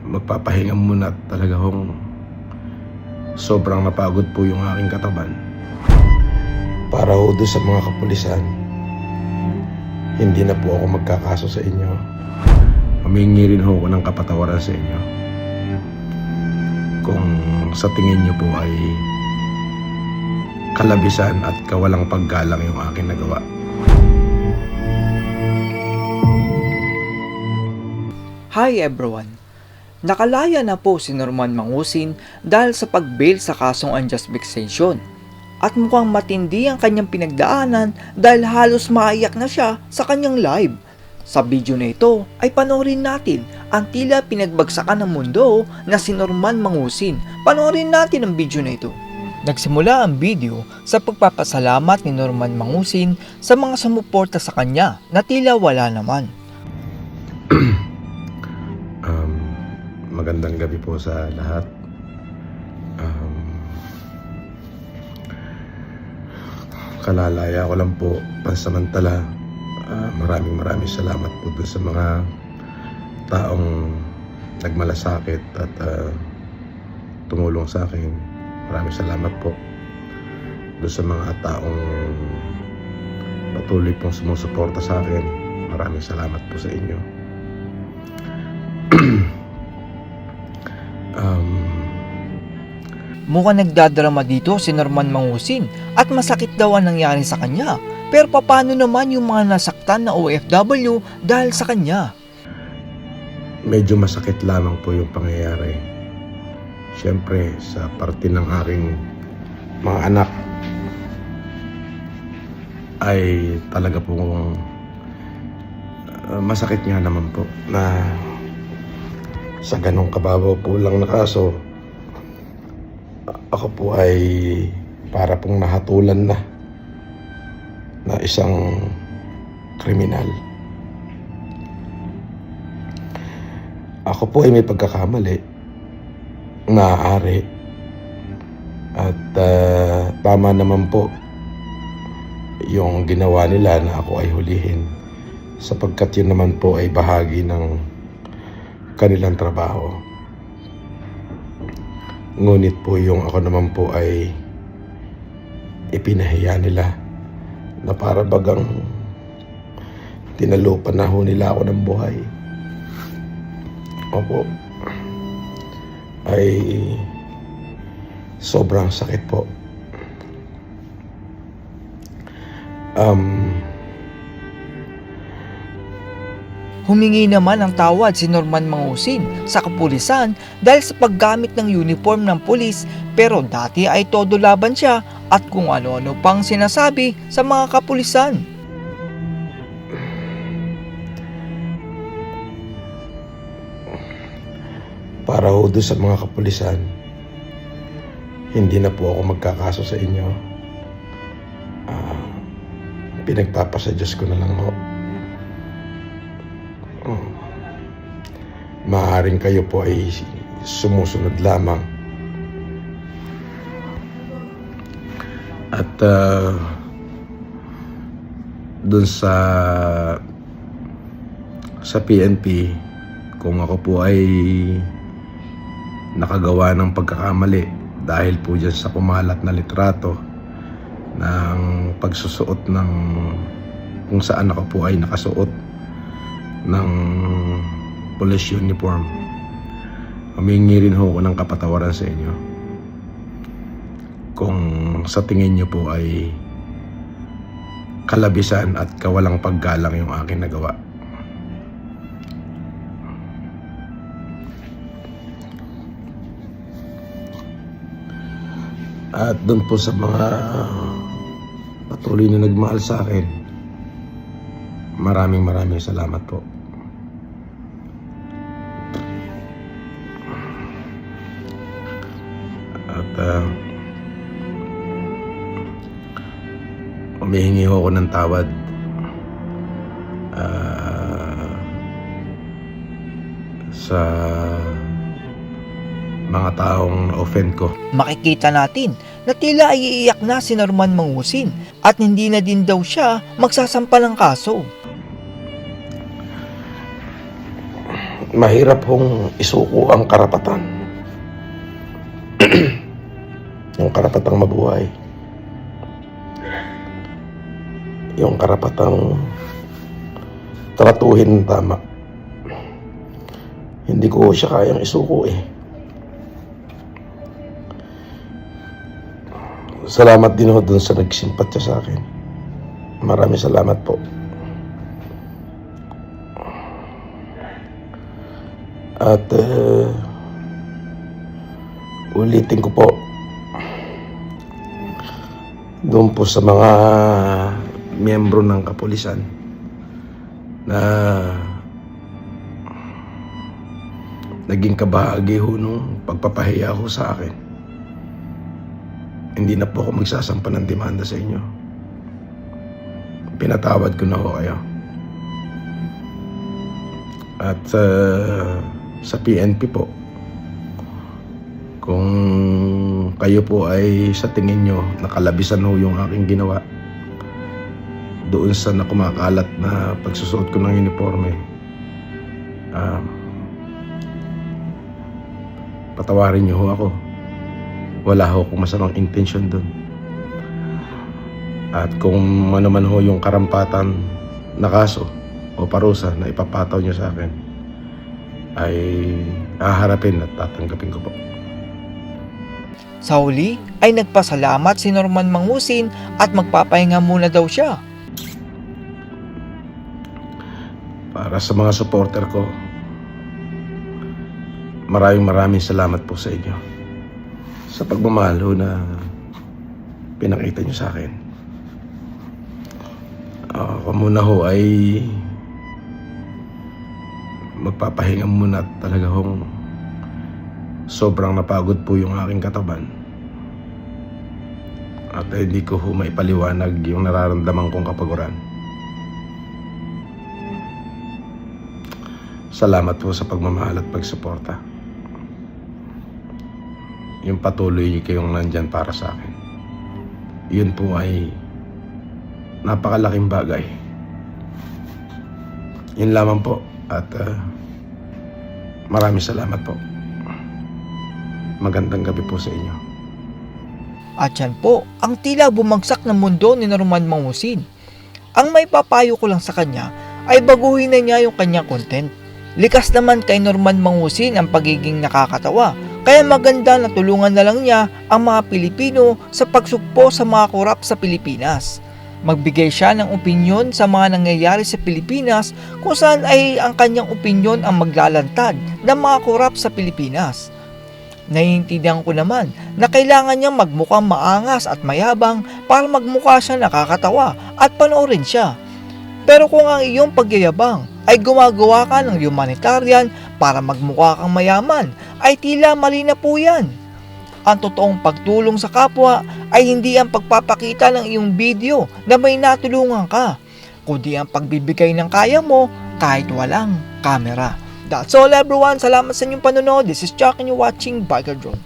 magpapahinga muna at talaga hong sobrang napagod po yung aking katawan. Para ho doon sa mga kapulisan, hindi na po ako magkakaso sa inyo. Humingi rin ho ako ng kapatawaran sa inyo. Kung sa tingin niyo po ay kalabisan at kawalang paggalang yung aking nagawa. Hi everyone! Nakalaya na po si Norman Mangusin dahil sa pag-bail sa kasong unjust vexation. At mukhang matindi ang kanyang pinagdaanan dahil halos maiyak na siya sa kanyang live. Sa video na ito ay panoorin natin ang tila pinagbagsakan ng mundo na si Norman Mangusin. Panoorin natin ang video na ito. Nagsimula ang video sa pagpapasalamat ni Norman Mangusin sa mga sumuporta sa kanya na tila wala naman. Magandang gabi po sa lahat. Kalalaya ko lang po pansamantala. Maraming salamat po dun sa mga taong nagmalasakit at tumulong sa akin. Maraming salamat po dun sa mga taong patuloy pong sumusuporta sa akin. Maraming salamat po sa inyo. Mukhang nagdadrama dito si Norman Mangusin at masakit daw ang nangyari sa kanya. Pero paano naman yung mga nasaktan na OFW dahil sa kanya? Medyo masakit lamang po yung pangyayari. Siyempre sa parte ng aking mga anak ay talaga pong masakit nga naman po na sa ganong kababaw po lang na kaso ako po ay para pong nahatulan na isang kriminal. Ako po ay may pagkakamali, maaari, at tama naman po yung ginawa nila na ako ay hulihin sapagkat yun naman po ay bahagi ng kanilang trabaho. Ngunit po yung ako naman po ay ipinahiya nila na para bagang tinalupan na ho nila ako ng buhay. Opo, ay sobrang sakit po. Humingi naman ng tawad si Norman Mangusin sa kapulisan dahil sa paggamit ng uniform ng pulis, pero dati ay todo laban siya at kung ano-ano pang sinasabi sa mga kapulisan. Para ho doon sa mga kapulisan, hindi na po ako magkakaso sa inyo. Pinagpapasa Diyos ko na lang ho. Maaaring kayo po ay sumusunod lamang. At dun sa PNP, kung ako po ay nakagawa ng pagkakamali dahil po dyan sa kumalat na litrato ng pagsusuot ng kung saan ako po ay nakasuot ng police uniform, humingi rin ho ako ng kapatawaran sa inyo. Kung sa tingin nyo po ay kalabisan at kawalang paggalang yung aking nagawa. At doon po sa mga patuloy na nagmahal sa akin, maraming salamat po. At humihingi ho ako ng tawad sa mga taong na-offend ko. Makikita natin na tila ay iiyak na si Norman Mangusin at hindi na din daw siya magsasampa ng kaso. mahirap hong isuko ang karapatan. Yung karapatang mabuhay. Yung karapatang tratuhin ng tama. Hindi ko siya kayang isuko eh. Salamat din ho dun sa nagsimpatya sa akin. Maraming salamat po. At ulitin ko po, doon po sa mga miyembro ng kapulisan na naging kabahagi ho nung pagpapahiya ho sa akin. Hindi na po ako magsasampa ng demanda sa inyo. Pinatawad ko na ho kayo. At sa PNP po, kung kayo po ay sa tingin nyo nakalabisan ho yung aking ginawa doon sa nakumakalat na pagsusuot ko ng uniforme, patawarin nyo ho ako. Wala ho akong masamang intensyon doon. At kung ano man ho yung karampatan na kaso o parusa na ipapataw nyo sa akin, ay haharapin at tatanggapin ko po. Sa huli ay nagpasalamat si Norman Mangusin at magpapahinga muna daw siya. Para sa mga supporter ko, maraming salamat po sa inyo sa pagmamahal ho na pinakita nyo sa akin. Ako muna ho ay magpapahinga muna at talaga hong sobrang napagod po yung aking katawan. At hindi ko ho maipaliwanag yung nararamdaman kong kapaguran. Salamat po sa pagmamahal at pagsuporta. Yung patuloy kayong nandyan para sa akin. Yun po ay napakalaking bagay. Yun lamang po. At maraming salamat po. Magandang gabi po sa inyo. At yan po ang tila bumagsak na mundo ni Norman Mangusin. Ang may papayo ko lang sa kanya ay baguhin na niya yung kanyang content. Likas naman kay Norman Mangusin ang pagiging nakakatawa, kaya maganda na tulungan na lang niya ang mga Pilipino sa pagsugpo sa mga korap sa Pilipinas. Magbigay siya ng opinyon sa mga nangyayari sa Pilipinas kung saan ay ang kanyang opinyon ang maglalantad ng mga korap sa Pilipinas. Naiintindihan ko naman na kailangan niyang magmukhang maangas at mayabang para magmukha siya nakakatawa at panoorin siya. Pero kung ang iyong pagyayabang ay gumagawa ka ng humanitarian para magmukha kang mayaman, ay tila mali na po yan. Ang totoong pagtulong sa kapwa ay hindi ang pagpapakita ng iyong video na may natulungan ka, kundi ang pagbibigay ng kaya mo kahit walang camera. That's all everyone. Salamat sa inyong panonood. This is Chuck and you're watching Biker Drone.